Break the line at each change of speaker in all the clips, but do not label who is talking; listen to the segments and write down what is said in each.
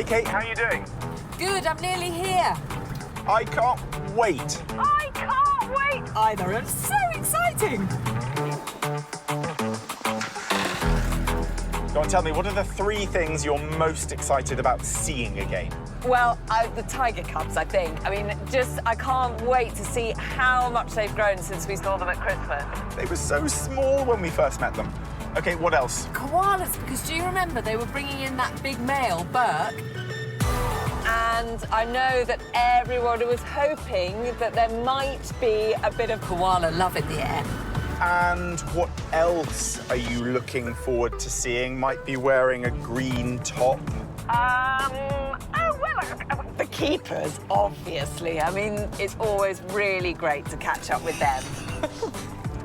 Kate, how are you doing?
Good, I'm nearly here.
I can't wait.
I can't wait either. It's so exciting.
Go on, tell me, what are the 3 things you're most excited about seeing again?
Well, the tiger cubs, I think. I mean, I can't wait to see how much they've grown since we saw them at Christmas.
They were so small when we first met them. OK, what else?
Koalas, because do you remember they were bringing in that big male, Burke? And I know that everyone was hoping that there might be a bit of koala love in the air.
And what else are you looking forward to seeing? Might be wearing a green top?
The keepers, obviously. I mean, it's always really great to catch up with them.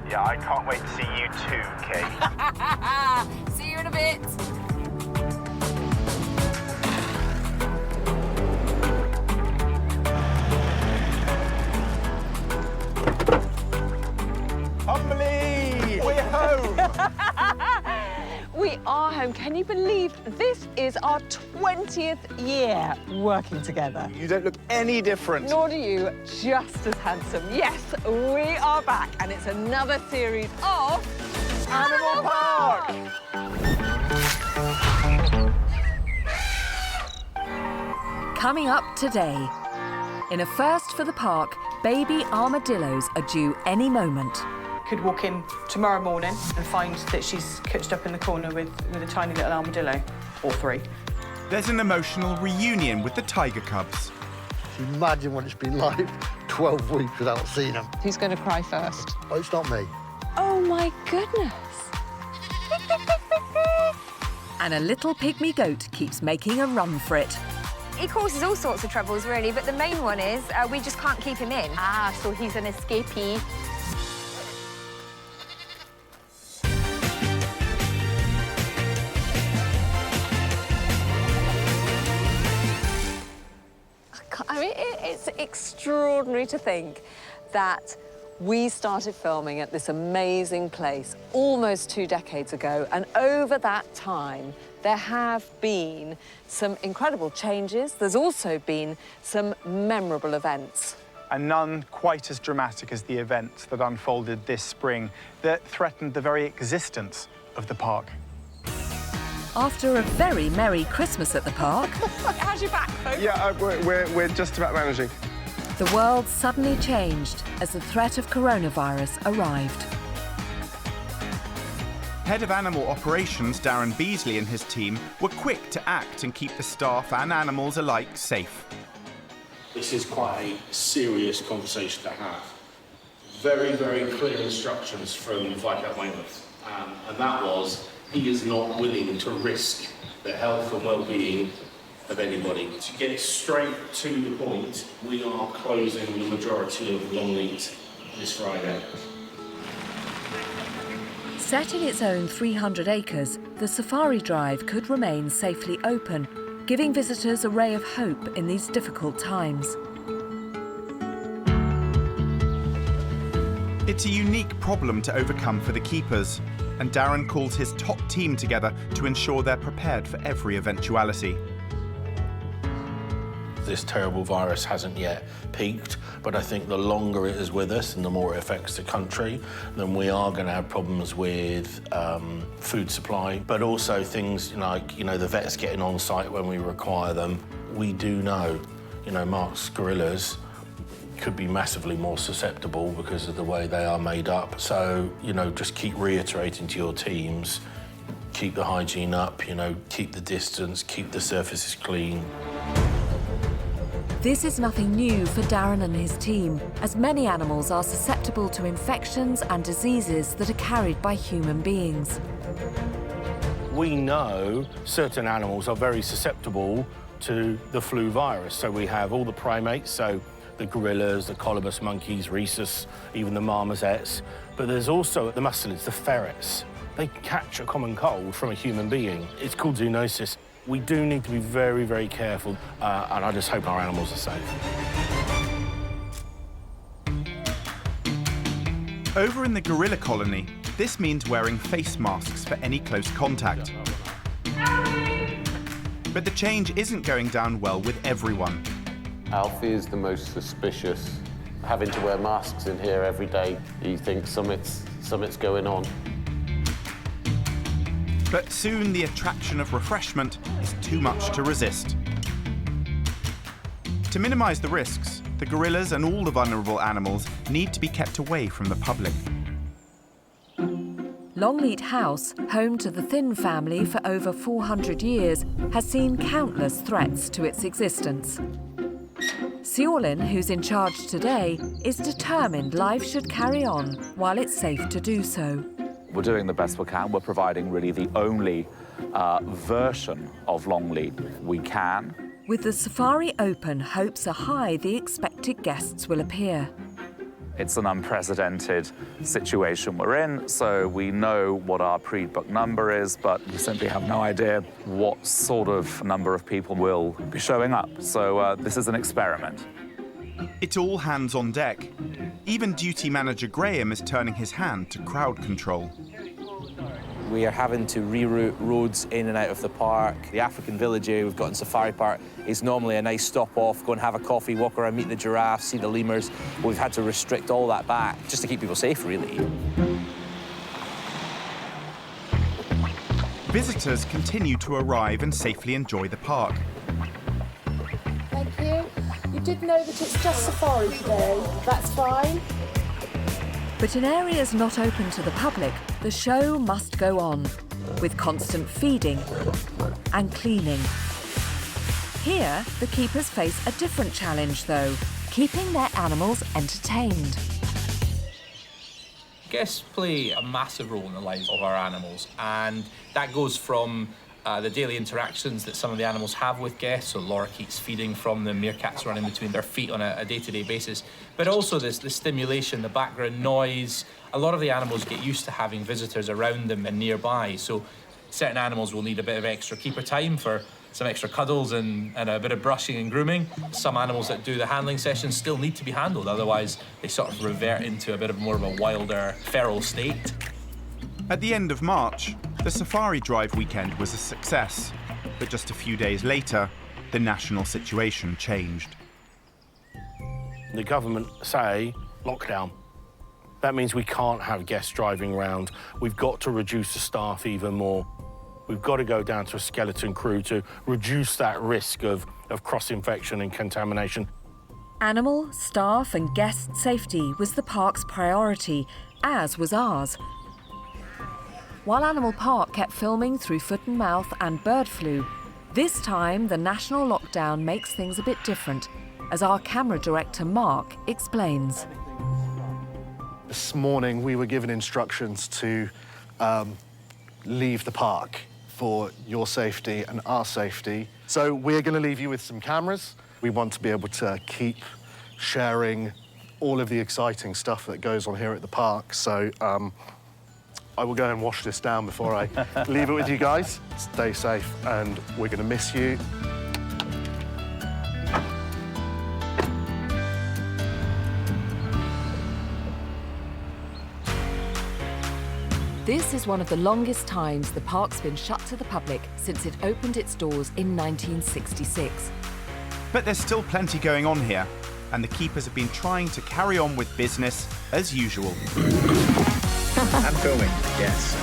Yeah, I can't wait to see you too, Kate.
See you in a bit.
Humbly! We're home!
We are home. Can you believe this is our 20th year working together?
You don't look any different.
Nor do you, just as handsome. Yes, we are back, and it's another series of...
Animal Park!
Coming up today. In a first for the park, baby armadillos are due any moment.
Could walk in tomorrow morning and find that she's couched up in the corner with a tiny little armadillo, or 3.
There's an emotional reunion with the tiger cubs.
Imagine what it's been like 12 weeks without seeing them.
Who's going to cry first?
Oh, it's not me.
Oh, my goodness.
And a little pygmy goat keeps making a run for it.
He causes all sorts of troubles, really, but the main one is we just can't keep him in.
Ah, so he's an escapee.
I mean, it's extraordinary to think that we started filming at this amazing place almost 2 decades ago, and over that time, there have been some incredible changes. There's also been some memorable events.
And none quite as dramatic as the events that unfolded this spring that threatened the very existence of the park.
After a very merry Christmas at the park,
How's your back, folks?
Yeah, we're just about managing.
the world suddenly changed as the threat of coronavirus arrived.
Head of Animal Operations, Darren Beasley, and his team were quick to act and keep the staff and animals alike safe.
This is quite a serious conversation to have. Very, very clear instructions from Viscount Weymouth, and that was he is not willing to risk the health and well-being of anybody. To get straight to the point, we are closing the majority of Longleat this Friday.
Set in its own 300 acres, the safari drive could remain safely open, giving visitors a ray of hope in these difficult times.
It's a unique problem to overcome for the keepers, and Darren calls his top team together to ensure they're prepared for every eventuality.
This terrible virus hasn't yet peaked, but I think the longer it is with us and the more it affects the country, then we are going to have problems with food supply, but also things like, the vets getting on site when we require them. We do know, Mark's gorillas could be massively more susceptible because of the way they are made up. So, just keep reiterating to your teams, keep the hygiene up, keep the distance, keep the surfaces clean.
This is nothing new for Darren and his team, as many animals are susceptible to infections and diseases that are carried by human beings.
We know certain animals are very susceptible to the flu virus. So we have all the primates, so the gorillas, the colobus monkeys, rhesus, even the marmosets. But there's also the mustelids, the ferrets. They catch a common cold from a human being. It's called zoonosis. We do need to be very, very careful, and I just hope our animals are safe.
Over in the gorilla colony, this means wearing face masks for any close contact. But the change isn't going down well with everyone.
Alfie is the most suspicious. Having to wear masks in here every day, he thinks something's going on.
But soon the attraction of refreshment is too much to resist. To minimise the risks, the gorillas and all the vulnerable animals need to be kept away from the public.
Longleat House, home to the Thin family for over 400 years, has seen countless threats to its existence. Seolin, who's in charge today, is determined life should carry on while it's safe to do so.
We're doing the best we can. We're providing really the only version of Longleat we can.
With the safari open, hopes are high the expected guests will appear.
It's an unprecedented situation we're in, so we know what our pre-book number is, but we simply have no idea what sort of number of people will be showing up. So this is an experiment.
It's all hands on deck. Even duty manager Graham is turning his hand to crowd control.
We are having to reroute roads in and out of the park. The African village area we've got in Safari Park is normally a nice stop off, go and have a coffee, walk around, meet the giraffes, see the lemurs. We've had to restrict all that back just to keep people safe, really.
Visitors continue to arrive and safely enjoy the park.
Thank you. You did know that it's just safari today. That's fine.
But in areas not open to the public, the show must go on, with constant feeding and cleaning. Here, the keepers face a different challenge, though, keeping their animals entertained.
Guests play a massive role in the lives of our animals, and that goes from the daily interactions that some of the animals have with guests, so lorikeets feeding from them, meerkats running between their feet on a day-to-day basis, but also the stimulation, the background noise. A lot of the animals get used to having visitors around them and nearby, so certain animals will need a bit of extra keeper time for some extra cuddles and a bit of brushing and grooming. Some animals that do the handling sessions still need to be handled, otherwise they sort of revert into a bit of more of a wilder, feral state.
At the end of March, the Safari Drive weekend was a success, but just a few days later, the national situation changed.
The government say lockdown. That means we can't have guests driving around. We've got to reduce the staff even more. We've got to go down to a skeleton crew to reduce that risk of cross-infection and contamination.
Animal, staff and guest safety was the park's priority, as was ours. While Animal Park kept filming through foot and mouth and bird flu, this time the national lockdown makes things a bit different, as our camera director Mark explains.
This morning we were given instructions to leave the park for your safety and our safety. So we're going to leave you with some cameras. We want to be able to keep sharing all of the exciting stuff that goes on here at the park. So I will go and wash this down before I leave it with you guys. Stay safe, and we're going to miss you.
This is one of the longest times the park's been shut to the public since it opened its doors in 1966.
But there's still plenty going on here, and the keepers have been trying to carry on with business as usual.
I'm filming, yes.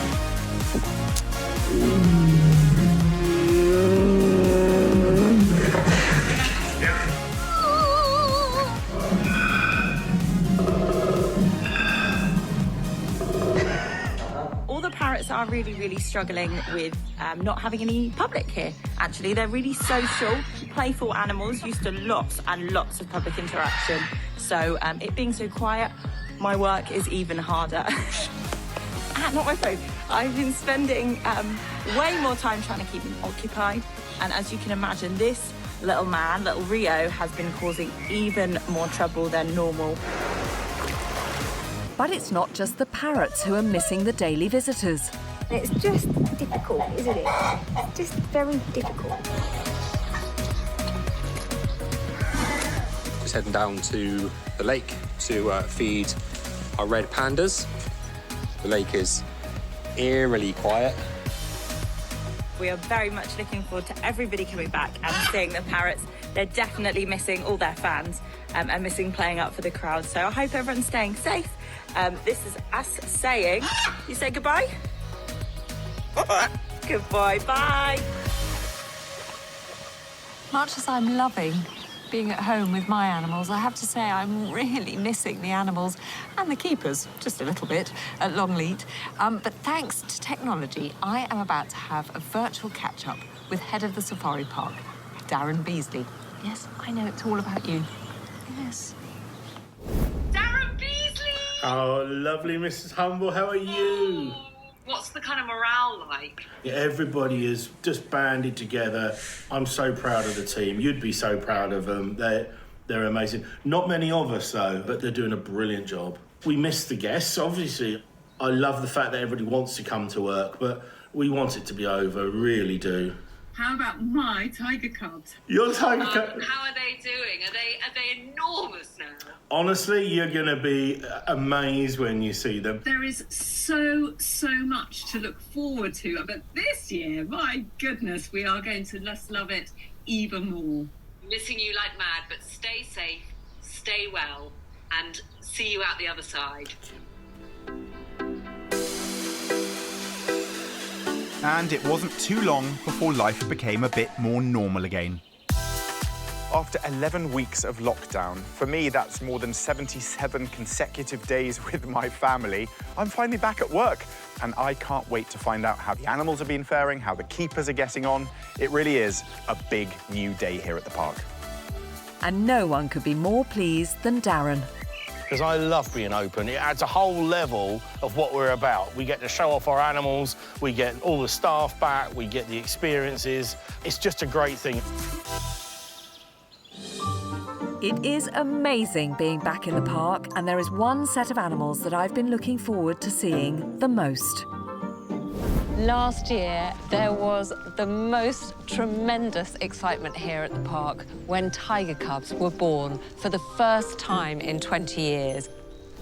All the parrots are really struggling with not having any public here. Actually, they're really social, playful animals, used to lots and lots of public interaction. So it being so quiet, my work is even harder. Not my phone. I've been spending way more time trying to keep them occupied. And as you can imagine, this little man, little Rio, has been causing even more trouble than normal.
But it's not just the parrots who are missing the daily visitors.
It's just difficult, isn't it? It's just very difficult.
Just heading down to the lake to feed our red pandas. The lake is eerily quiet.
We are very much looking forward to everybody coming back and seeing the parrots. They're definitely missing all their fans and missing playing up for the crowd. So I hope everyone's staying safe. This is us saying, you say goodbye? Goodbye, bye.
Much as I'm loving being at home with my animals, I have to say I'm really missing the animals and the keepers, just a little bit, at Longleat. But thanks to technology, I am about to have a virtual catch-up with head of the safari park, Darren Beasley. Yes, I know it's all about you. Yes.
Darren Beasley!
Oh, lovely, Mrs. Humble. How are you?
What's the kind of morale like?
Yeah, everybody is just banded together. I'm so proud of the team. You'd be so proud of them. They're amazing. Not many of us, though, but they're doing a brilliant job. We miss the guests, obviously. I love the fact that everybody wants to come to work, but we want it to be over, really do.
How about my tiger cubs?
Your tiger cubs?
How are they doing? Are they enormous now?
Honestly, you're going to be amazed when you see them.
There is so much to look forward to. But this year, my goodness, we are going to just love it even more. Missing you like mad, but stay safe, stay well, and see you out the other side.
And it wasn't too long before life became a bit more normal again.
After 11 weeks of lockdown, for me that's more than 77 consecutive days with my family, I'm finally back at work. And I can't wait to find out how the animals have been faring, how the keepers are getting on. It really is a big new day here at the park.
And no one could be more pleased than Darren.
Because I love being open. It adds a whole level of what we're about. We get to show off our animals, we get all the staff back, we get the experiences. It's just a great thing.
It is amazing being back in the park, and there is one set of animals that I've been looking forward to seeing the most.
Last year, there was the most tremendous excitement here at the park when tiger cubs were born for the first time in 20 years.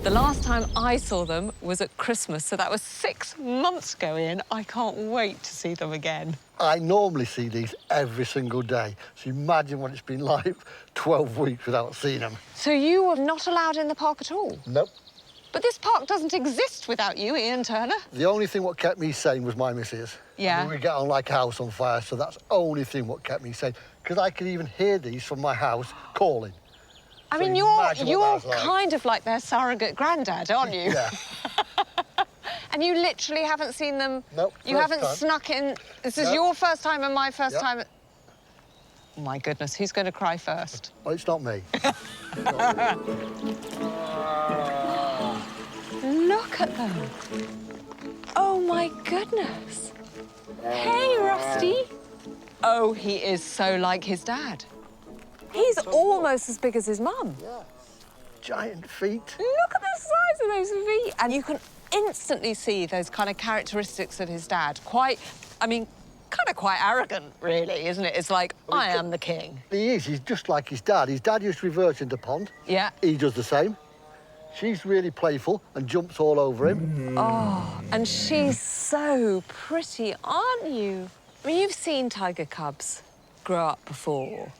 The last time I saw them was at Christmas, so that was 6 months ago, Ian. I can't wait to see them again.
I normally see these every single day, so imagine what it's been like 12 weeks without seeing them.
So you were not allowed in the park at all?
Nope.
But this park doesn't exist without you, Ian Turner.
The only thing what kept me sane was my missus.
Yeah.
I mean, we get on like a house on fire, so that's the only thing what kept me sane. Because I could even hear these from my house calling.
I mean, you're kind of like their surrogate granddad, aren't you?
Yeah.
And you literally haven't seen them?
Nope.
You haven't snuck in? This is your first time and my first time? Oh, my goodness, who's going to cry first?
Well, it's not me.
Look at them. Oh, my goodness. Hey, Rusty. Oh, he is so like his dad. He's almost as big as his mum.
Yeah. Giant feet.
Look at the size of those feet. And you can instantly see those kind of characteristics of his dad. Quite arrogant, really, isn't it? It's like, I am the king.
He is. He's just like his dad. His dad used to reverse in the pond.
Yeah.
He does the same. She's really playful and jumps all over him.
Oh, and she's so pretty, aren't you? I mean, you've seen tiger cubs grow up before.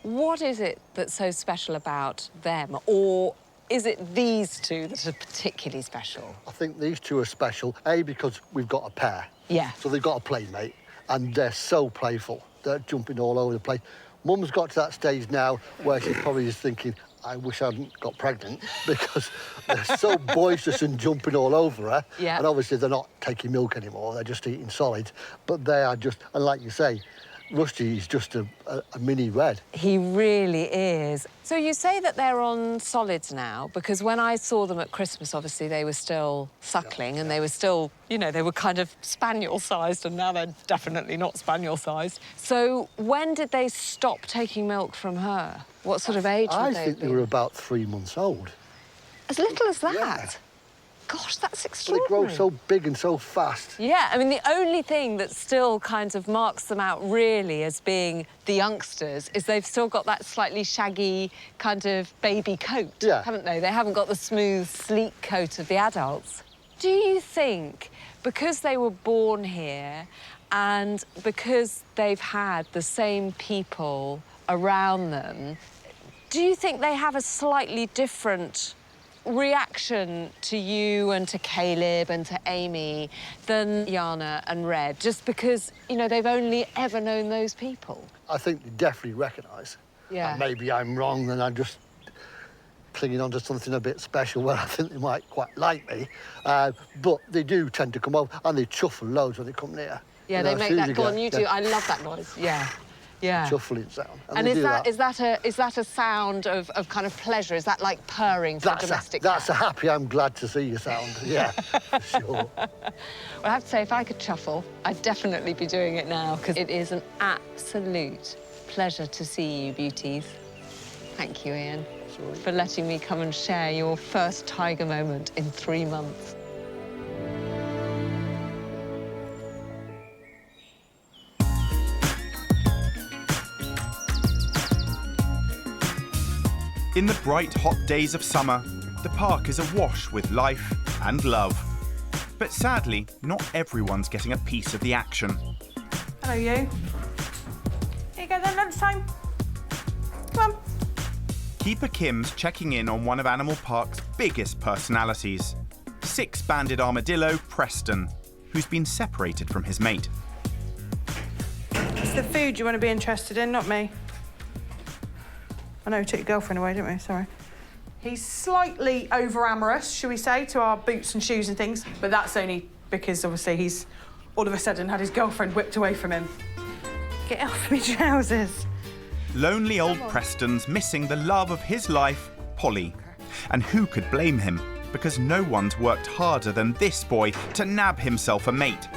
What is it that's so special about them? Or is it these two that are particularly special?
I think these two are special, A, because we've got a pair.
Yeah.
So they've got a playmate, and they're so playful. They're jumping all over the place. Mum's got to that stage now where she probably is thinking, I wish I hadn't got pregnant, because they're so boisterous and jumping all over her.
Yeah.
And obviously they're not taking milk anymore, they're just eating solids. But they are just, and like you say, Rusty is just a mini red.
He really is. So you say that they're on solids now, because when I saw them at Christmas, obviously, they were still suckling and they were still, you know, they were kind of spaniel-sized, and now they're definitely not spaniel-sized. So when did they stop taking milk from her? What sort of age would they
I think they were about 3 months old.
As little as that?
Yeah.
Gosh, that's
But
extraordinary.
they grow so big and so fast.
Yeah, I mean, the only thing that still kind of marks them out really as being the youngsters is they've still got that slightly shaggy kind of baby coat, haven't they? They haven't got the smooth, sleek coat of the adults. Do you think, because they were born here And because they've had the same people around them, do you think they have a slightly different reaction to you and to Caleb and to Amy than Yana and Red, just because, you know, they've only ever known those people?
I think they definitely recognise.
Yeah.
And maybe I'm wrong and I'm just clinging on to something a bit special where I think they might quite like me. But they do tend to come over and they chuffle loads when they come near.
Yeah, they make that, go on, you do. I love that noise. Yeah. Yeah.
Chuffling sound.
And is that a sound of kind of pleasure? Is that like purring for a domestic cat?
That's a happy, I'm glad to see you sound, yeah, for sure.
Well, I have to say, if I could chuffle, I'd definitely be doing it now, because it is an absolute pleasure to see you, beauties. Thank you, Ian, for letting me come and share your first tiger moment in 3 months.
In the bright, hot days of summer, the park is awash with life and love. But sadly, not everyone's getting a piece of the action.
Hello, you. Here you go then, lunchtime. Come on.
Keeper Kim's checking in on one of Animal Park's biggest personalities, 6-banded armadillo Preston, who's been separated from his mate.
It's the food you want to be interested in, not me. I know we took your girlfriend away, didn't we? Sorry. He's slightly over-amorous, shall we say, to our boots and shoes and things, but that's only because, obviously, he's all of a sudden had his girlfriend whipped away from him. Get off me trousers.
Lonely old Preston's missing the love of his life, Polly. And who could blame him? Because no one's worked harder than this boy to nab himself a mate.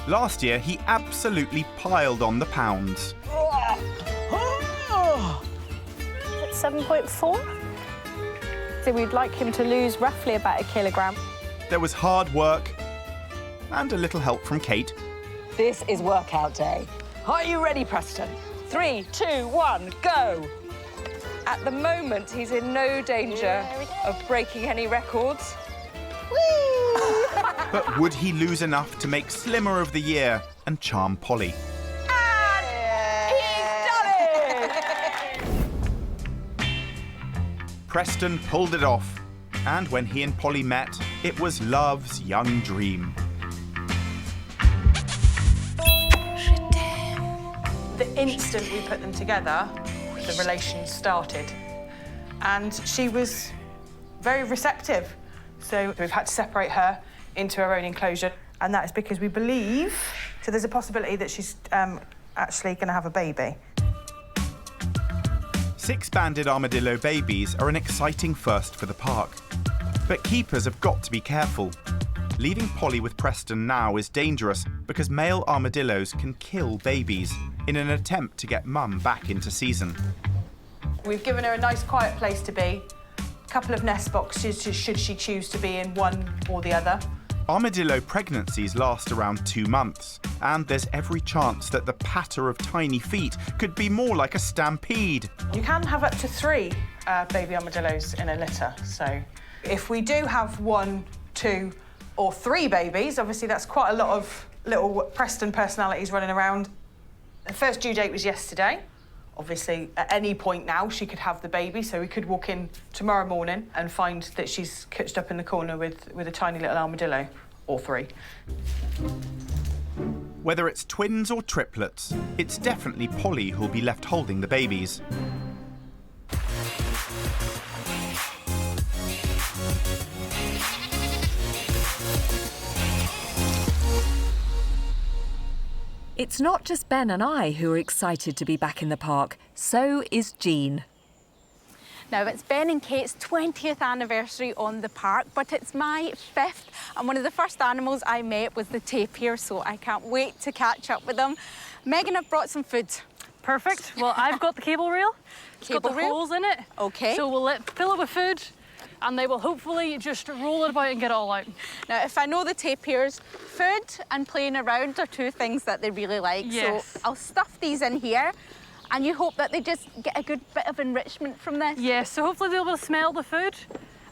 Last year, he absolutely piled on the pounds.
7.4. So we'd like him to lose roughly about 1 kilogram.
There was hard work and a little help from Kate.
This is workout day. Are you ready, Preston? 3, 2, 1, go! At the moment, he's in no danger of breaking any records. Whee!
But would he lose enough to make Slimmer of the Year and charm Polly? Preston pulled it off, and when he and Polly met, it was love's young dream.
The instant we put them together, the relation started. And she was very receptive. So we've had to separate her into her own enclosure, and that is because we believe, so there's a possibility that she's actually going to have a baby.
6-banded armadillo babies are an exciting first for the park. But keepers have got to be careful. Leaving Polly with Preston now is dangerous because male armadillos can kill babies in an attempt to get mum back into season.
We've given her a nice quiet place to be, a couple of nest boxes should she choose to be in one or the other.
Armadillo pregnancies last around 2 months, and there's every chance that the patter of tiny feet could be more like a stampede.
You can have up to 3 baby armadillos in a litter, so if we do have 1, 2 or 3 babies, obviously that's quite a lot of little Preston personalities running around. The first due date was yesterday. Obviously, at any point now, she could have the baby, so we could walk in tomorrow morning and find that she's couched up in the corner with a tiny little armadillo, or 3.
Whether it's twins or triplets, it's definitely Polly who'll be left holding the babies.
It's not just Ben and I who are excited to be back in the park, so is Jean.
Now, it's Ben and Kate's 20th anniversary on the park, but it's my 5th, and one of the first animals I met was the tapir, so I can't wait to catch up with them. Megan, I've brought some food.
Perfect. Well, I've got the cable reel. It's got the holes in it.
OK.
So we'll fill it with food, and they will hopefully just roll it about and get it all out.
Now, if I know the tapirs, food and playing around are 2 things that they really like.
Yes.
So I'll stuff these in here, and you hope that they just get a good bit of enrichment from this.
Yes, so hopefully they'll be able to smell the food,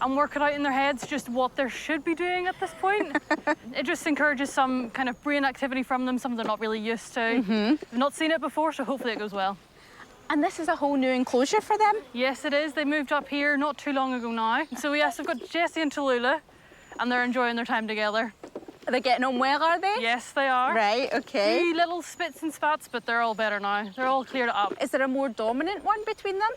and work it out in their heads just what they should be doing at this point. It just encourages some kind of brain activity from them, something they're not really used to. They've not seen it before, so hopefully it goes well.
And this is a whole new enclosure for them?
Yes, it is. They moved up here not too long ago now. So yes, we've got Jessie and Tallulah, and they're enjoying their time together.
Are they getting on well, are they?
Yes, they are.
Right, okay.
Few little spits and spats, but they're all better now. They're all cleared up.
Is there a more dominant one between them?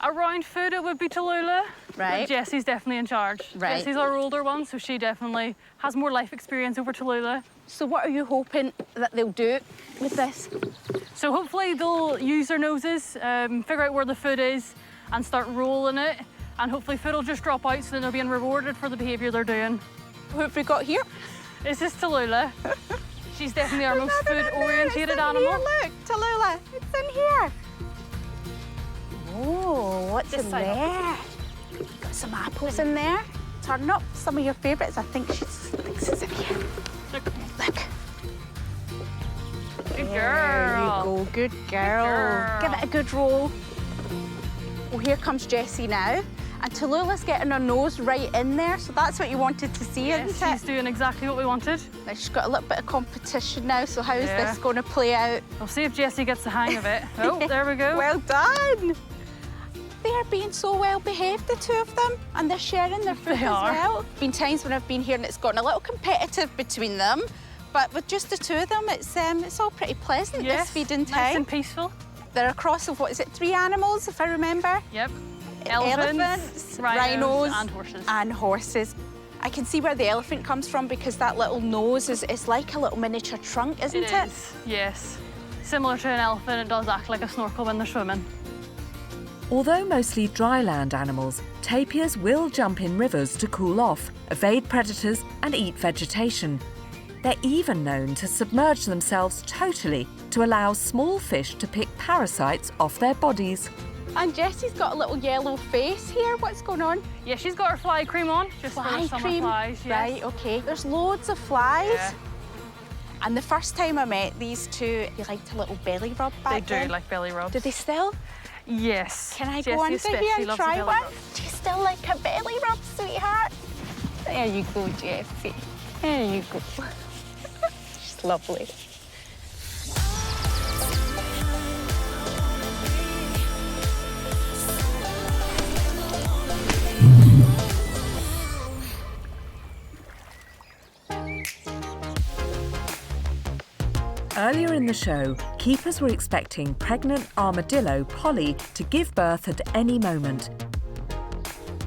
Around food, it would be Tallulah.
Right.
But Jessie's definitely in charge.
Right.
Jessie's our older one, so she definitely has more life experience over Tallulah.
So what are you hoping that they'll do with this?
So hopefully they'll use their noses, figure out where the food is and start rolling it. And hopefully food will just drop out so that they're being rewarded for the behaviour they're doing.
Who have we got here?
This is Tallulah. She's definitely our most food-orientated animal.
Here, look, Tallulah, it's in here. Oh, what's in there? Got some apples in there. Turn up some of your favourites. I think she's in here. Look.
Good girl.
There you go, good girl. Give it a good roll. Well, here comes Jessie now. And Tallulah's getting her nose right in there, so that's what you wanted to see, isn't it?
She's doing exactly what we wanted.
Now she's got a little bit of competition now, so how is this going to play out?
We'll see if Jessie gets the hang of it. Oh, there we go.
Well done. They are being so well behaved, the two of them, and they're sharing their food as well. There's been times when I've been here and it's gotten a little competitive between them, but with just the two of them, it's all pretty pleasant, this feeding time.
Nice and peaceful.
They're a cross of, what is it, 3 animals, if I remember?
Yep.
Elephants, rhinos, and horses. I can see where the elephant comes from because that little nose is like a little miniature trunk, isn't it?
It is, yes. Similar to an elephant, it does act like a snorkel when they're swimming.
Although mostly dryland animals, tapirs will jump in rivers to cool off, evade predators and eat vegetation. They're even known to submerge themselves totally to allow small fish to pick parasites off their bodies.
And Jessie's got a little yellow face here. What's going on?
Yeah, she's got her fly cream on, just for the summer flies. Yes.
Right, OK. There's loads of flies. Yeah. And the first time I met these two, they liked a little belly rub back then.
They do like belly rubs.
Do they still?
Yes.
Can I go under here and try one? Do you still like a belly rub, sweetheart? There you go, Jessie. There you go. She's lovely.
Earlier in the show, keepers were expecting pregnant armadillo Polly to give birth at any moment.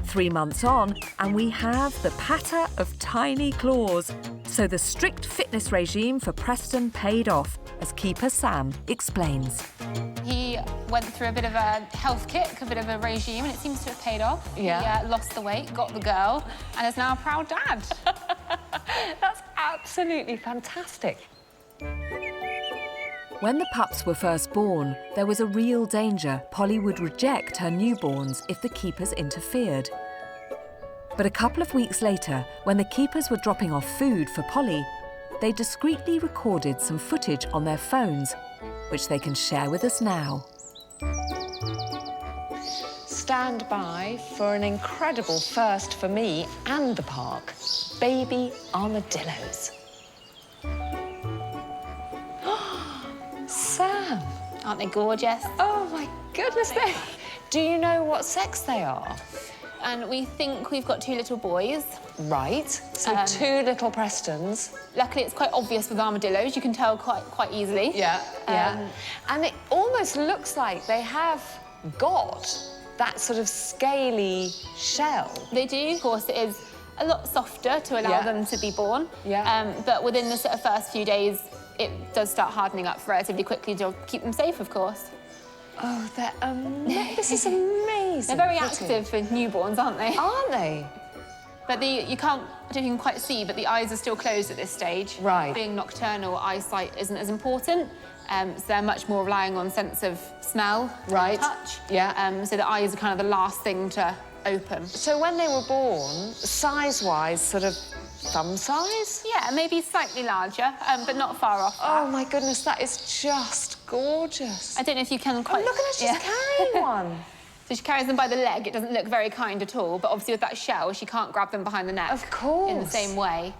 3 months on, and we have the patter of tiny claws. So the strict fitness regime for Preston paid off, as keeper Sam explains.
He went through a bit of a health kick, a bit of a regime, and it seems to have paid off.
Yeah.
He lost the weight, got the girl, and is now a proud dad.
That's absolutely fantastic.
When the pups were first born, there was a real danger Polly would reject her newborns if the keepers interfered. But a couple of weeks later, when the keepers were dropping off food for Polly, they discreetly recorded some footage on their phones, which they can share with us now.
Stand by for an incredible first for me and the park. Baby armadillos. Sam!
Aren't they gorgeous?
Oh my goodness, do you know what sex they are?
And we think we've got 2 little boys.
Right, so 2 little Prestons.
Luckily, it's quite obvious with armadillos. You can tell quite easily.
Yeah. And it almost looks like they have got that sort of scaly shell.
They do. Of course, it is a lot softer to allow them to be born.
Yeah.
But within the sort of first few days, it does start hardening up relatively quickly to keep them safe, of course.
Oh, this is amazing.
They're very active for newborns, aren't they?
Aren't they?
But you can't, I don't think you can quite see, but the eyes are still closed at this stage.
Right.
Being nocturnal, eyesight isn't as important. So they're much more relying on sense of smell and touch.
Yeah.
So the eyes are kind of the last thing to open.
So when they were born, size-wise, sort of thumb size?
Yeah, maybe slightly larger, but not far off that.
Oh, my goodness, that is just gorgeous.
I don't know if you can quite...
Oh, look at her, she's carrying one.
So she carries them by the leg. It doesn't look very kind at all, but obviously with that shell, she can't grab them behind the neck.
Of course.
In the same way.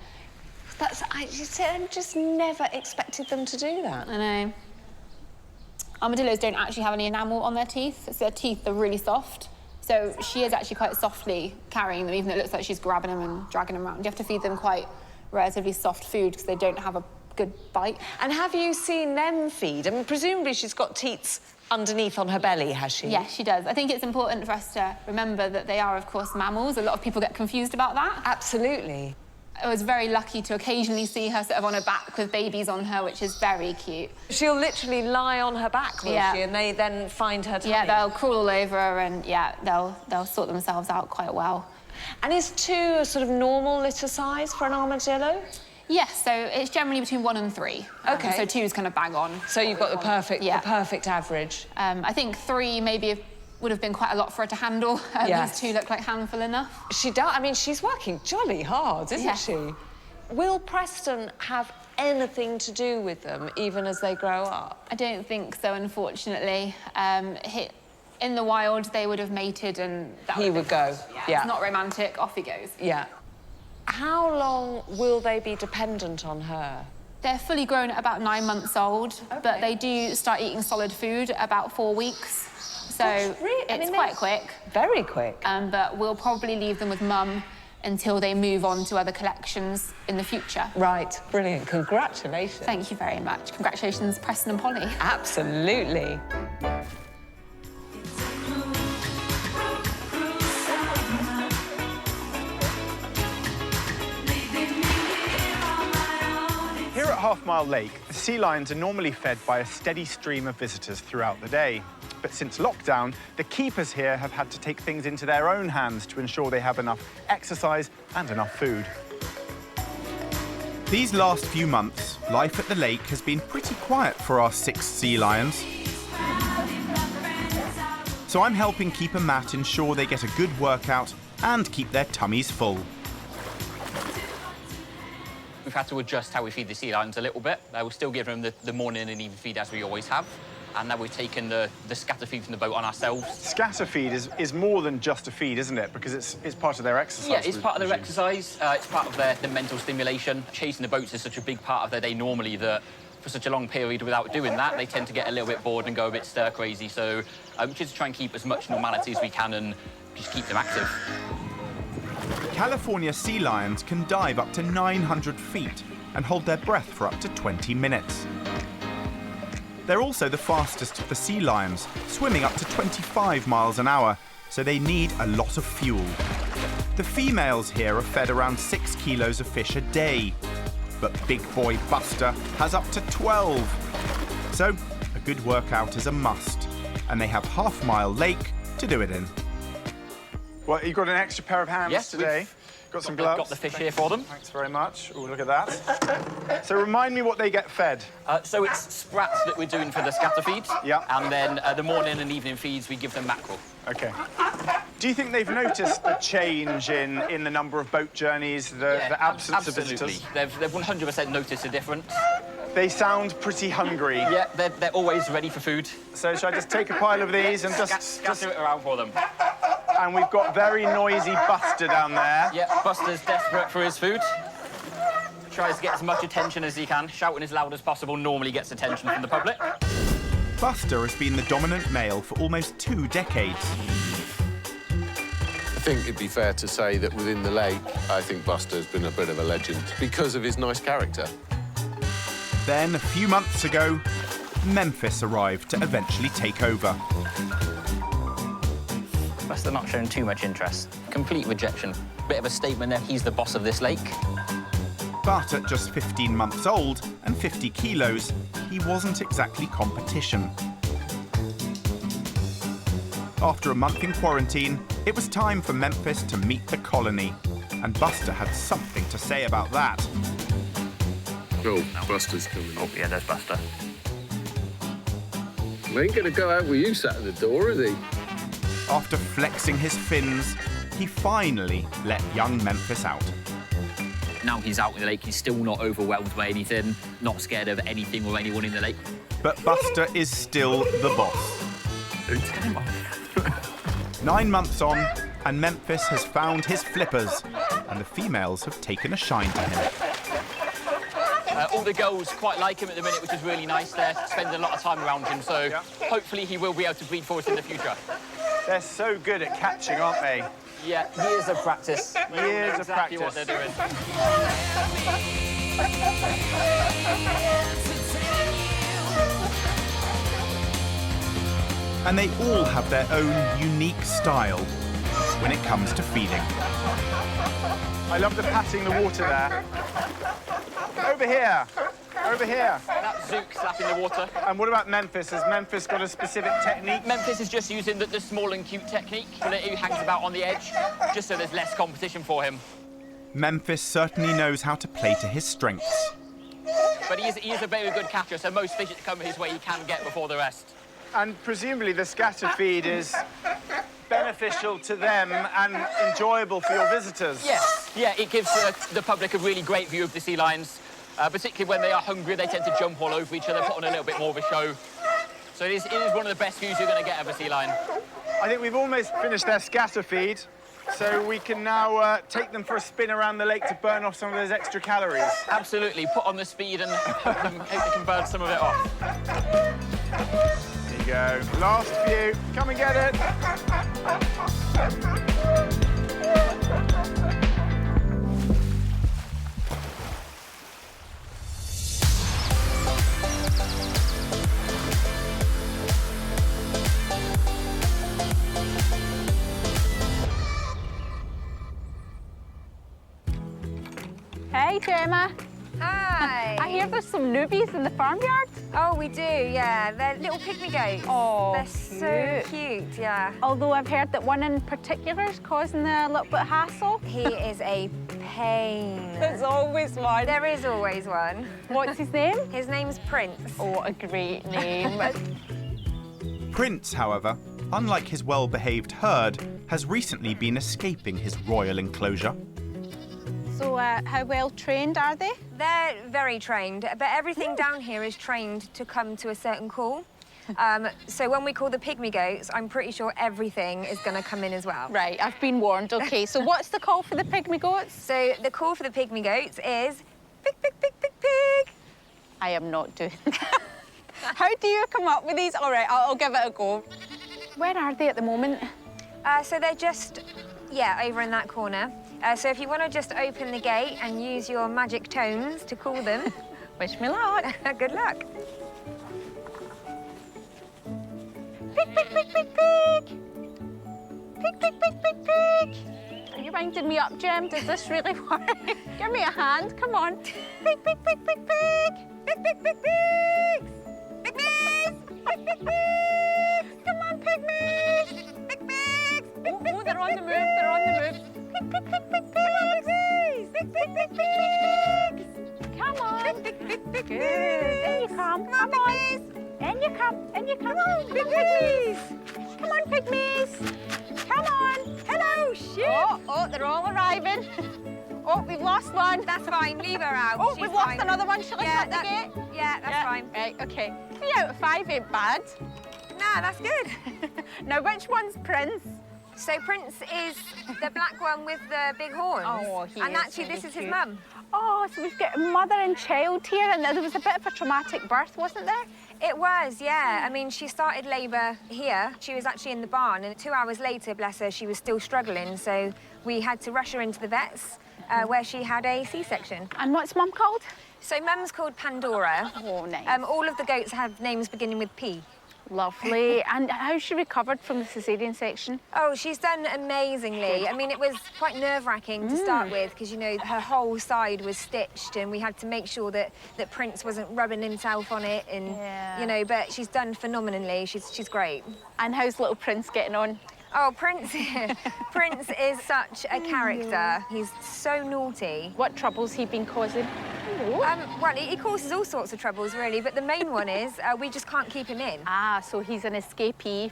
I just never expected them to do that.
I know. Armadillos don't actually have any enamel on their teeth, so their teeth are really soft. So she is actually quite softly carrying them, even though it looks like she's grabbing them and dragging them around. You have to feed them quite relatively soft food because they don't have a good bite.
And have you seen them feed? I mean, presumably she's got teats underneath on her belly, has she?
Yes, she does. I think it's important for us to remember that they are, of course, mammals. A lot of people get confused about that.
Absolutely.
I was very lucky to occasionally see her sort of on her back with babies on her, which is very cute.
She'll literally lie on her back, will she? And they then find her tummy.
Yeah, they'll crawl all over her and, yeah, they'll sort themselves out quite well.
And is 2 a sort of normal litter size for an armadillo?
Yes, so it's generally between 1 and 3.
OK.
So 2 is kind of bang on.
So you've got the perfect average.
I think 3 maybe would have been quite a lot for her to handle.
Yes.
These 2 look like handful enough.
She does. I mean, she's working jolly hard, isn't she? Will Preston have anything to do with them, even as they grow up?
I don't think so, unfortunately. In the wild, they would have mated and
he would go.
Yeah. It's not romantic, off he goes.
Yeah. How long will they be dependent on her?
They're fully grown at about 9 months old, but they do start eating solid food at about 4 weeks. So it's quite quick.
Very quick.
But we'll probably leave them with Mum until they move on to other collections in the future.
Right, brilliant. Congratulations.
Thank you very much. Congratulations, Preston and Polly.
Absolutely.
Here at Half Mile Lake, the sea lions are normally fed by a steady stream of visitors throughout the day. But since lockdown, the keepers here have had to take things into their own hands to ensure they have enough exercise and enough food.
These last few months, life at the lake has been pretty quiet for our 6 sea lions. So I'm helping keeper Matt ensure they get a good workout and keep their tummies full.
We've had to adjust how we feed the sea lions a little bit. We'll still give them the morning and evening feed as we always have. And now we've taken the scatter feed from the boat on ourselves.
Scatter feed is more than just a feed, isn't it? Because it's part of their exercise.
Yeah, it's part of their exercise. It's part of their mental stimulation. Chasing the boats is such a big part of their day normally that for such a long period without doing that, they tend to get a little bit bored and go a bit stir-crazy. So just try and keep as much normality as we can and just keep them active.
California sea lions can dive up to 900 feet and hold their breath for up to 20 minutes. They're also the fastest of the sea lions, swimming up to 25 miles an hour, so they need a lot of fuel. The females here are fed around 6 kilos of fish a day, but big boy Buster has up to 12. So a good workout is a must, and they have Half Mile Lake to do it in.
Well, you've got an extra pair of hands today. Got some gloves.
Got the fish here for them.
Thanks very much. Oh, look at that. So remind me what they get fed.
So it's sprats that we're doing for the scatter feed.
Yeah.
And then the morning and evening feeds, we give them mackerel.
OK. Do you think they've noticed a change in the number of boat journeys, the absence of visitors?
They've 100% noticed a difference.
They sound pretty hungry.
Yeah, they're always ready for food.
So shall I just take a pile of these and just
scatter it around for them?
And we've got very noisy Buster down there.
Yeah, Buster's desperate for his food. Tries to get as much attention as he can. Shouting as loud as possible normally gets attention from the public.
Buster has been the dominant male for almost 2 decades.
I think it'd be fair to say that within the lake, I think Buster's been a bit of a legend because of his nice character.
Then, a few months ago, Memphis arrived to eventually take over.
Buster not showing too much interest. Complete rejection. Bit of a statement there, he's the boss of this lake.
But at just 15 months old and 50 kilos, he wasn't exactly competition. After a month in quarantine, it was time for Memphis to meet the colony. And Buster had something to say about that.
Oh, Buster's coming.
Oh, yeah, there's Buster.
He ain't gonna go out with you sat at the door, is he?
After flexing his fins, he finally let young Memphis out.
Now he's out in the lake, he's still not overwhelmed by anything, not scared of anything or anyone in the lake.
But Buster is still the boss.
Don't tell him off.
9 months on, and Memphis has found his flippers, and the females have taken a shine to him.
All the girls quite like him at the minute, which is really nice. They're spending a lot of time around him, so hopefully he will be able to breed for us in the future.
They're so good at catching, aren't they?
Yeah, years of practice.
Years of
exactly
practice.
what they're doing.
And they all have their own unique style when it comes to feeding.
I love the patting the water there. Over here. Over here.
That's Zook slapping the water.
And what about Memphis? Has Memphis got a specific technique?
Memphis is just using the small and cute technique. He hangs about on the edge, just so there's less competition for him.
Memphis certainly knows how to play to his strengths.
But he is a very good catcher, so most fish that come his way he can get before the rest.
And presumably the scatter feed is beneficial to them and enjoyable for your visitors.
Yes, yeah, it gives the public a really great view of the sea lions. Particularly when they are hungry, they tend to jump all over each other, put on a little bit more of a show. So it is one of the best views you're going to get of a sea lion.
I think we've almost finished their scatter feed, so we can now take them for a spin around the lake to burn off some of those extra calories.
Absolutely, put on the speed and hope they can burn some of it off.
There you go. Last few. Come and get it.
Hey, Gemma.
Hi.
I hear there's some newbies in the farmyard.
Oh, we do, yeah. They're little pygmy goats.
Oh,
they're so cute, yeah.
Although I've heard that one in particular is causing a little bit of hassle.
He is a pain.
There's always one.
There is always one.
What's his name?
His name's Prince.
Oh, a great name.
Prince, however, unlike his well-behaved herd, has recently been escaping his royal enclosure.
So how well trained are they?
They're very trained, but everything down here is trained to come to a certain call. So when we call the pygmy goats, I'm pretty sure everything is going to come in as well.
Right, I've been warned. OK, so what's the call for the pygmy goats?
So the call for the pygmy goats is pig, pig, pig, pig, pig.
I am not doing that. How do you come up with these? All right, I'll give it a go. Where are they at the moment?
So they're just, yeah, over in that corner. So if you want to just open the gate and use your magic tones to call them.
Wish me luck.
Good luck. Pig, pig, pig, pig, pig. Pig, pig, pig, pig, pig.
Are you winding me up, Jem? Does this really work? Give me a hand, come on.
Pig, pig, pig, pig, pig. Pig, pig, pig, pigs. Pygmies! Pig, pig, pigs! Come on, pygmies! Pygmies!
Oh, they're on the move, they're on the move.
Pig, pig, pig, pig, pigs! Pig, pig, pig, pigs!
Come on.
Pig, pig, pig, pig,
Good.
pigs!
In you come, come on. In you come, in you come.
Come on, pygmies!
Come on, pygmies. Come on.
Hello, shoot!
Oh, they're all arriving. Oh, we've lost one.
That's fine, leave her out.
Oh,
She's
we've lost
fine.
another one. Shall I shut the gate?
Yeah, that's fine.
Right, OK. 3 out of 5 ain't bad.
Nah, that's good.
Now, which one's Prince?
So Prince is the black one with the big horns.
Oh, he
and
is
actually,
really
this is his
cute.
mum.
Oh, so we've got mother and child here, and there was a bit of a traumatic birth, wasn't there?
It was, yeah. I mean, she started labour here. She was actually in the barn, and 2 hours later, bless her, she was still struggling. So we had to rush her into the vets, where she had a C-section.
And what's mum called?
So mum's called Pandora.
Oh, nice.
All of the goats have names beginning with P.
Lovely. And how's she recovered from the cesarean section?
Oh, she's done amazingly. I mean, it was quite nerve-wracking to start with because, you know, her whole side was stitched and we had to make sure that Prince wasn't rubbing himself on it and, you know, but she's done phenomenally. She's great.
And how's little Prince getting on?
Oh, Prince is such a character. He's so naughty.
What trouble's he been causing?
Well, he causes all sorts of troubles, really, but the main one is we just can't keep him in.
Ah, so he's an escapee.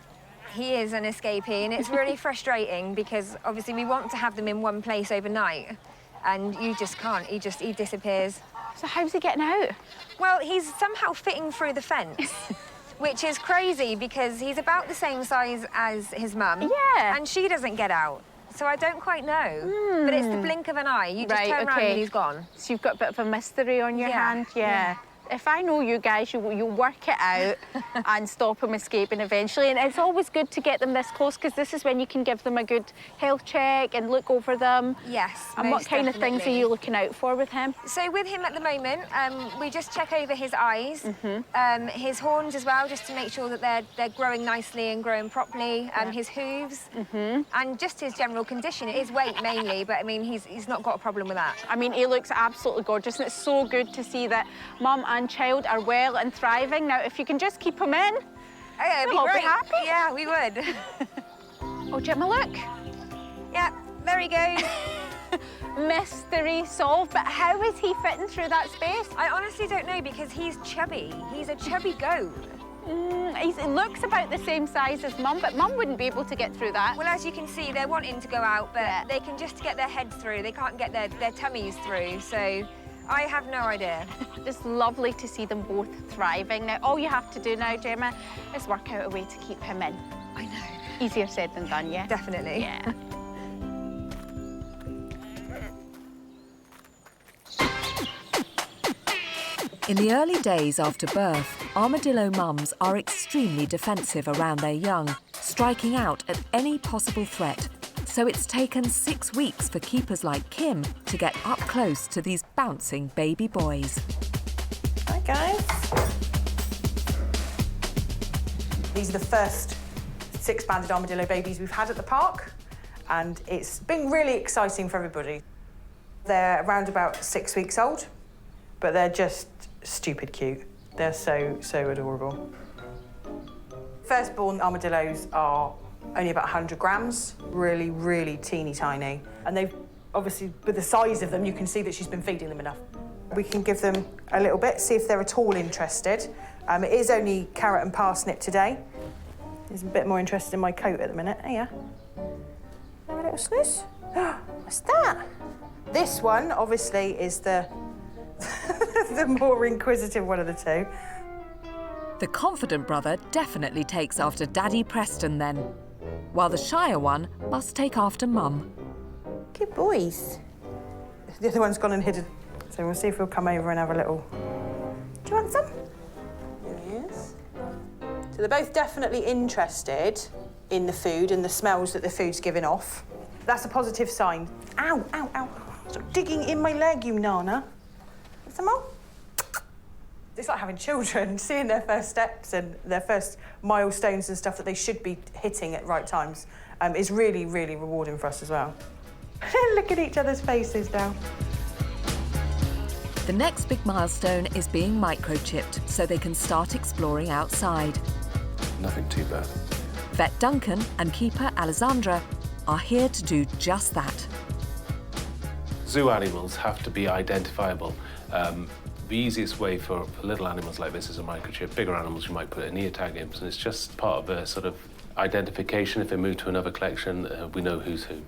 He is an escapee, and it's really frustrating because, obviously, we want to have them in one place overnight, and you just can't. He disappears.
So how's he getting out?
Well, he's somehow fitting through the fence. which is crazy because he's about the same size as his mum.
Yeah.
And she doesn't get out. So I don't quite know. But it's the blink of an eye. You just turn around and he's gone.
So you've got a bit of a mystery on your hand. Yeah. If I know you guys, you'll work it out and stop them escaping eventually. And it's always good to get them this close because this is when you can give them a good health check and look over them.
Yes,
And what kind of things are you looking out for with him?
So with him at the moment, we just check over his eyes, his horns as well, just to make sure that they're growing nicely and growing properly, his hooves, and just his general condition. His weight mainly, but I mean, he's not got a problem with that.
I mean, he looks absolutely gorgeous, and it's so good to see that mum and child are well and thriving. Now, if you can just keep him in,
we'll
be happy.
Yeah, we would.
Oh, Gemma, look.
Yeah, there he goes.
Mystery solved, but how is he fitting through that space?
I honestly don't know because he's chubby. He's a chubby goat.
He looks about the same size as mum, but mum wouldn't be able to get through that.
Well, as you can see, they're wanting to go out, but they can just get their heads through. They can't get their tummies through, so I have no idea.
It's lovely to see them both thriving. Now, all you have to do now, Gemma, is work out a way to keep him in.
I know.
Easier said than done, yeah?
Definitely.
Yeah.
In the early days after birth, armadillo mums are extremely defensive around their young, striking out at any possible threat. So it's taken 6 weeks for keepers like Kim to get up close to these bouncing baby boys.
Hi, guys. These are the first 6 banded armadillo babies we've had at the park, and it's been really exciting for everybody. They're around about 6 weeks old, but they're just stupid cute. They're so adorable. Firstborn armadillos are only about 100 grams, really, really teeny tiny. And they've, obviously, with the size of them, you can see that she's been feeding them enough. We can give them a little bit, see if they're at all interested. It is only carrot and parsnip today. He's a bit more interested in my coat at the minute. Hey, yeah. Have a little sniz. What's that? This one, obviously, is the the more inquisitive one of the two.
The confident brother definitely takes after Daddy Preston then, while the shyer one must take after Mum.
Good boys. The other one's gone and hidden, so we'll see if he'll come over and have a little... Do you want some? There he is. So they're both definitely interested in the food and the smells that the food's giving off. That's a positive sign. Ow, ow, ow. Stop digging in my leg, you nana. Want some more? It's like having children, seeing their first steps and their first milestones and stuff that they should be hitting at right times is really, really rewarding for us as well. Look at each other's faces now.
The next big milestone is being microchipped so they can start exploring outside.
Nothing too bad.
Vet Duncan and keeper Alessandra are here to do just that.
Zoo animals have to be identifiable. The easiest way for little animals like this is a microchip. Bigger animals, you might put an ear tag in, and it's just part of a sort of identification. If they move to another collection, we know who's who.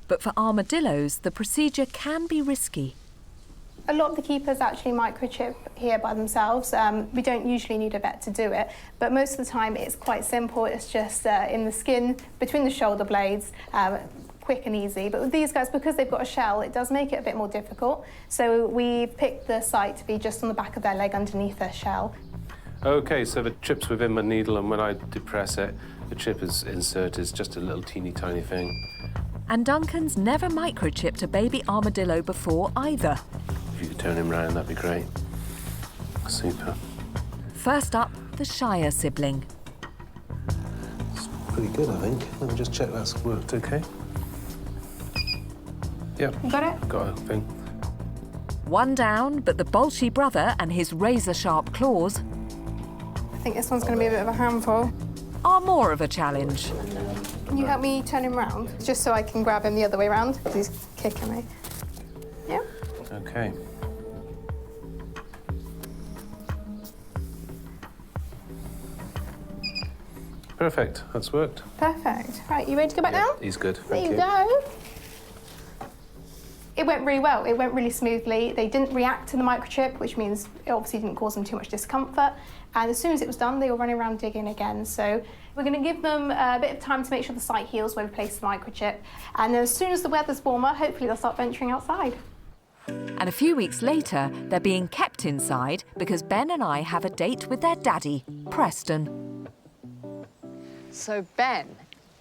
But for armadillos, the procedure can be risky.
A lot of the keepers actually microchip here by themselves. We don't usually need a vet to do it, but most of the time it's quite simple. It's just in the skin, between the shoulder blades, quick and easy. But with these guys, because they've got a shell, it does make it a bit more difficult. So we picked the site to be just on the back of their leg underneath their shell.
OK, so the chip's within my needle, and when I depress it, the chip is inserted. It's just a little teeny tiny thing.
And Duncan's never microchipped a baby armadillo before either.
If you could turn him round, that'd be great. Super.
First up, the shyer sibling.
It's pretty good, I think. Let me just check that's worked OK. Yep.
You got it?
Got a thing.
One down, but the bolshy brother and his razor-sharp claws...
I think this one's going to be a bit of a handful.
...are more of a challenge.
Can you help me turn him round, just so I can grab him the other way round? Because he's kicking me. Yeah?
OK. Perfect. That's worked.
Perfect. Right, you ready to go back down?
He's good.
There
Thank
you go.
It went really well. It went really smoothly. They didn't react to the microchip, which means it obviously didn't cause them too much discomfort. And as soon as it was done, they were running around digging again. So we're going to give them a bit of time to make sure the site heals where we place the microchip. And then as soon as the weather's warmer, hopefully they'll start venturing outside.
And a few weeks later, they're being kept inside because Ben and I have a date with their daddy, Preston.
So, Ben,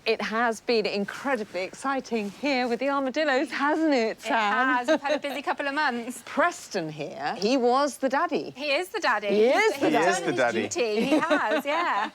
it has been incredibly exciting here with the armadillos, hasn't it, Sam?
It has. We've had a busy couple of months.
Preston here, he was the daddy.
He is the daddy.
He is the daddy.
He's done his duty. He has, yeah.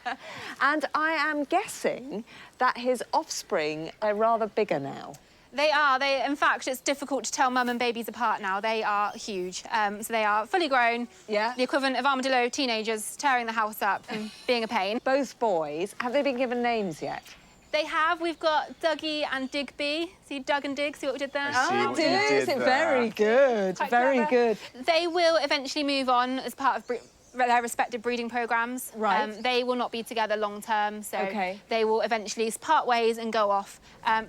And I am guessing that his offspring are rather bigger now.
They are. In fact, it's difficult to tell mum and babies apart now. They are huge. So they are fully grown.
Yeah.
The equivalent of armadillo teenagers tearing the house up and being a pain.
Both boys, have they been given names yet?
They have. We've got Dougie and Digby. See Doug and Dig, see what we did there?
Oh, very good, very good.
They will eventually move on as part of their respective breeding programmes.
Right.
They will not be together long term, so
Okay.
they will eventually part ways and go off.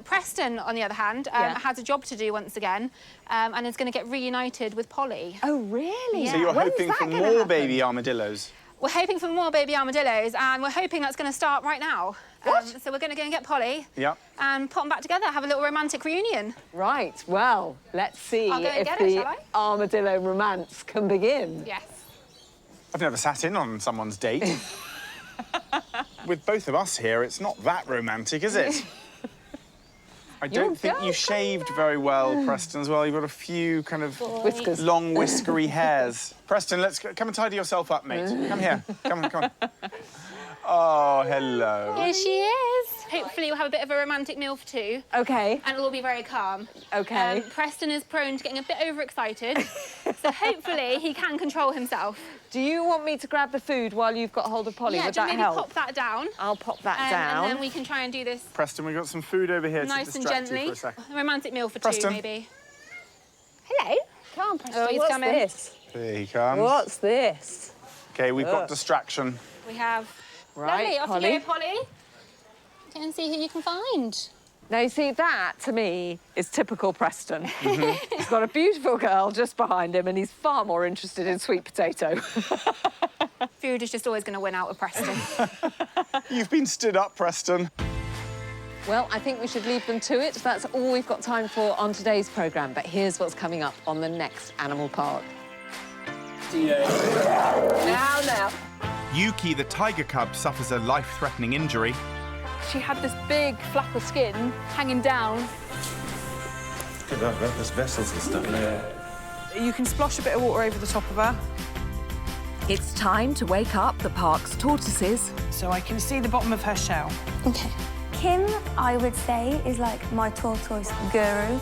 Preston, on the other hand, has a job to do once again and is going to get reunited with Polly.
Oh, really?
Yeah.
So you're
When's
hoping
that
for
gonna
more
happen?
baby armadillos?
We're hoping for more baby armadillos, and we're hoping that's going to start right now. So we're going to go and get Polly
Yeah.
and put them back together, have a little romantic reunion.
Right, well, let's see
I'll go and
if
get it,
the
shall I?
armadillo romance can begin.
Yes.
I've never sat in on someone's date. With both of us here, it's not that romantic, is it? I don't think you shaved very well, Preston, as well. You've got a few kind of
Whiskers.
long, whiskery hairs. Preston, let's go. Come and tidy yourself up, mate. Come here. Come on. Oh, hello.
Here she is. Hopefully we'll have a bit of a romantic meal for two.
Okay.
And it'll all be very calm.
Okay.
Preston is prone to getting a bit overexcited, so hopefully he can control himself.
Do you want me to grab the food while you've got hold of Polly?
Yeah,
Would
just
that
maybe
help?
pop that down.
I'll pop that down.
And then we can try and do this
Preston, we've got some food over here
nice
to
and
distract you
gently.
for a second.
A romantic meal for
Preston.
two, maybe.
Hello. Come on, Preston.
Oh, he's
What's
coming.
this?
There he comes.
What's this?
OK, we've got
Ugh.
distraction.
We have...
Right,
Lovely, off
Polly.
you go, Polly. Go and see who you can find.
Now, you see, that, to me, is typical Preston. He's got a beautiful girl just behind him, and he's far more interested in sweet potato.
Food is just always going to win out with Preston.
You've been stood up, Preston.
Well, I think we should leave them to it. That's all we've got time for on today's programme. But here's what's coming up on the next Animal Park. Now.
Yuki, the tiger cub, suffers a life-threatening injury.
She had this big flap of skin hanging down.
Good enough, there's vessels and stuff in there.
You can splosh a bit of water over the top of her.
It's time to wake up the park's tortoises.
So I can see the bottom of her shell.
Okay. Kim, I would say, is like my tortoise guru.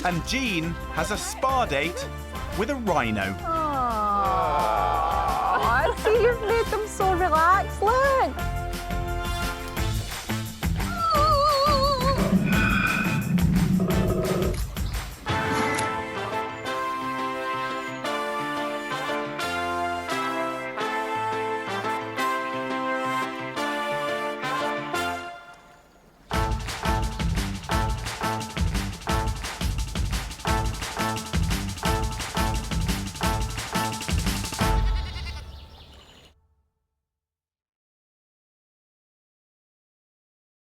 And Jean has a spa date with a rhino.
I see you've made them so relaxed, look.